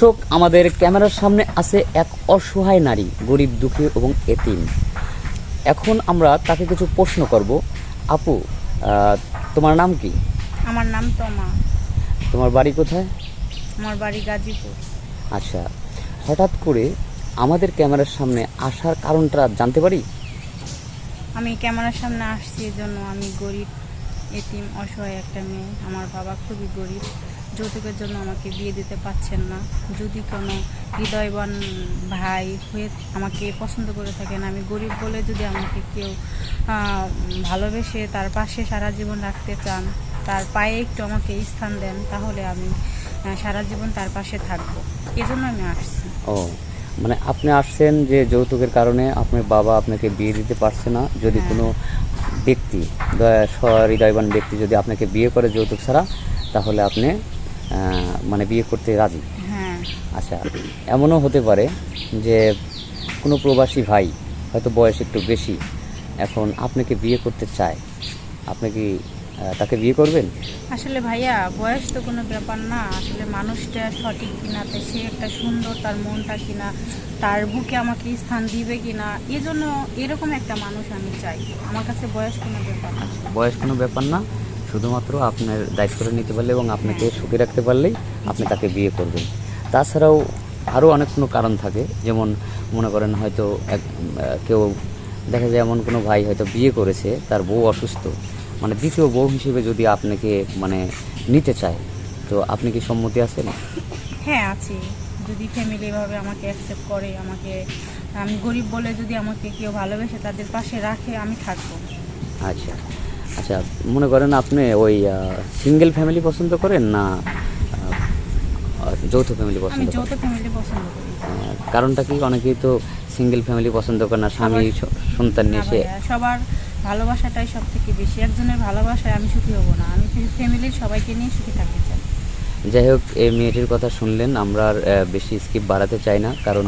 দর্শক, আমাদের ক্যামেরার সামনে আছে এক অসহায় নারী, গরিব দুঃখী এবং এতিম। এখন আমরা তাকে কিছু প্রশ্ন করব। আপু, তোমার নাম কি? আমার নাম তমা। তোমার বাড়ি কোথায়? আমার বাড়ি গাজীপুর। আচ্ছা, হঠাৎ করে আমাদের ক্যামেরার সামনে আসার কারণটা জানতে পারি? আমি ক্যামেরার সামনে আসছি এজন্য আমি গরিব, এতিম, অসহায় একটা মেয়ে। আমার বাবা খুবই গরিব, যৌতুকের জন্য আমাকে বিয়ে দিতে পারছেন না। যদি কোনো হৃদয়বান ভাই হয়ে আমাকে পছন্দ করে থাকেন, আমি গরিব বলে যদি আমাকে কেউ ভালোবেসে তার পাশে সারা জীবন রাখতে চান, তার পায়ে একটু আমাকে স্থান দেন, তাহলে আমি সারা জীবন তার পাশে থাকবো। এজন্য আমি আসছি। ও, মানে আপনি আসছেন যে যৌতুকের কারণে আপনার বাবা আপনাকে বিয়ে দিতে পারছে না। যদি কোনো ব্যক্তি, হৃদয়বান ব্যক্তি যদি আপনাকে বিয়ে করে যৌতুক ছাড়া, তাহলে আপনি মানে বিয়ে করতে রাজি? হ্যাঁ। আচ্ছা, এমনও হতে পারে যে কোনো প্রবাসী ভাই হয়তো বয়স একটু বেশি, এখন আপনাকে বিয়ে করতে চায়, আপনি কি তাকে বিয়ে করবেন? আসলে ভাইয়া, বয়স তো কোনো ব্যাপার না। আসলে মানুষটা সঠিক কিনা, সে একটা সুন্দর, তার মনটা কিনা, তার বুকে আমাকে স্থান দিবে কিনা, এজন্য এরকম একটা মানুষ আমি চাই। আমার কাছে বয়স কোনো ব্যাপার না। বয়স কোনো ব্যাপার না, শুধুমাত্র আপনার দায়িত্বটা নিতে পারলে এবং আপনাকে সুখে রাখতে পারলেই আপনি তাকে বিয়ে করবেন। তাছাড়াও আরও অনেক কোনো কারণ থাকে, যেমন মনে করেন হয়তো কেউ দেখা যায় এমন কোনো ভাই হয়তো বিয়ে করেছে, তার বউ অসুস্থ, মানে দ্বিতীয় বউ হিসেবে যদি আপনাকে মানে নিতে চায়, তো আপনি কি সম্মতি আছেন? হ্যাঁ, আছি। যদি ফ্যামিলি এভাবে আমাকে অ্যাকসেপ্ট করে, আমি গরিব বলে যদি আমাকে কেউ ভালোবেসে তাদের পাশে রাখে, আমি থাকবো। আচ্ছা আচ্ছা, মনে করেন আপনি ওই সিঙ্গেল ফ্যামিলি পছন্দ করেন না যৌথ ফ্যামিলি আমি পছন্দ যৌথ করেন? ফ্যামিলি পছন্দ করি। কারণটা কি? অনেকেই তো সিঙ্গেল ফ্যামিলি পছন্দ করে না, স্বামী সন্তান নিয়ে সে। সবার ভালোবাসাটাই সব থেকে বেশি। একজনের ভালোবাসায় আমি সুখী হব না, আমি ফ্যামিলির সবাইকে নিয়ে সুখী থাকতে চাই। যাই হোক, এই মেয়েটির কথা শুনলেন, আমরা আর বেশি স্কিপ বাড়াতে চাই না, কারণ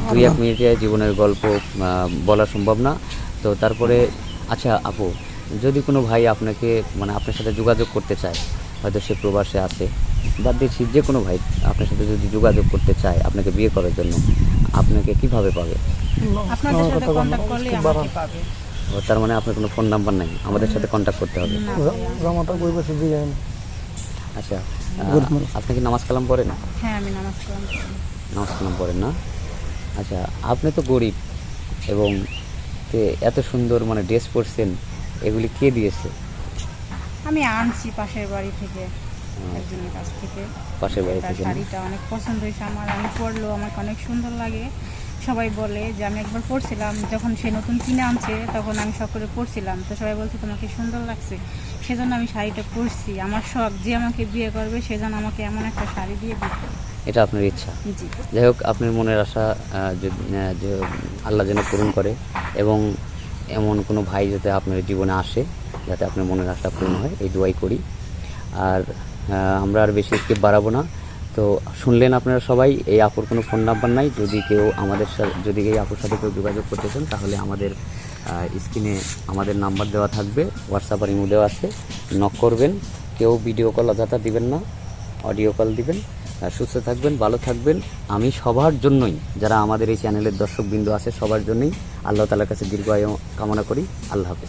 2-1 মিনিটে জীবনের গল্প বলা সম্ভব না। তো তারপরে আচ্ছা আপু, যদি কোনো ভাই আপনাকে মানে আপনার সাথে যোগাযোগ করতে চায়, হয়তো সে প্রবাসে আছে, বাদ দিচ্ছি, যে কোনো ভাই আপনার সাথে যদি যোগাযোগ করতে চায় আপনাকে বিয়ে করার জন্য, আপনাকে কিভাবে পাবে? আপনাদের সাথে কন্টাক্ট করলে আমাকে পাবে। তার মানে আপনার কোনো ফোন নাম্বার নাই, আমাদের সাথে কন্ট্যাক্ট করতে হবে? আচ্ছা, আপনি কি নামাজ কালাম পড়েন? হ্যাঁ, আমি নামাজ কালাম করি। নামাজ কালাম পড়েন না? আচ্ছা, আপনি তো গরিব এবং এত সুন্দর মানে ড্রেস পরছেন, এগুলি কে দিয়েছে? আমি আনছি পাশের বাড়ি থেকে, একজনের কাছ থেকে। পাশের বাড়ি তার থেকে? শাড়িটা অনেক পছন্দ হয়েছে আমার, আমি পরলেও আমাকে অনেক সুন্দর লাগে। সবাই বলে যে, আমি একবার পরছিলাম যখন সে নতুন কিনে আনছে, তখন আমি শখ করে পরছিলাম, তো সবাই বলছে তোমাকে সুন্দর লাগছে, সেজন্য আমি শাড়িটা পরছি। আমার শখ, যে আমাকে বিয়ে করবে সেজন্য আমাকে এমন একটা শাড়ি দিয়ে দিতে। এটা আপনার ইচ্ছা? জি। যাই হোক, আপনার মনের আশা যে আল্লাহ যেন পূরণ করে, এবং এমন কোনো ভাই যাতে আপনার জীবনে আসে, যাতে আপনার মনের আশা পূরণ হয়, এই দোয়াই করি। আর আমরা আর বেশি স্কিপ বাড়াবো না। তো শুনলেন আপনারা সবাই, এই আপুর কোনো ফোন নাম্বার নাই। যদি কেউ আমাদের সাথে, যদি এই আপুর সাথে কেউ যোগাযোগ করতে চান, তাহলে আমাদের স্ক্রিনে আমাদের নাম্বার দেওয়া থাকবে, হোয়াটসঅ্যাপ আর ইমো দেওয়া আছে, নক করবেন। কেউ ভিডিও কল অযথা দিবেন না, অডিও কল দিবেন। সুস্থ থাকবেন, ভালো থাকবেন। আমি সবার জন্যই, যারা আমাদের এই চ্যানেলের দর্শকবৃন্দ আছে, সবার জন্যই আল্লাহ তাআলার কাছে দীর্ঘায়ু কামনা করি। আল্লাহ হাফেজ।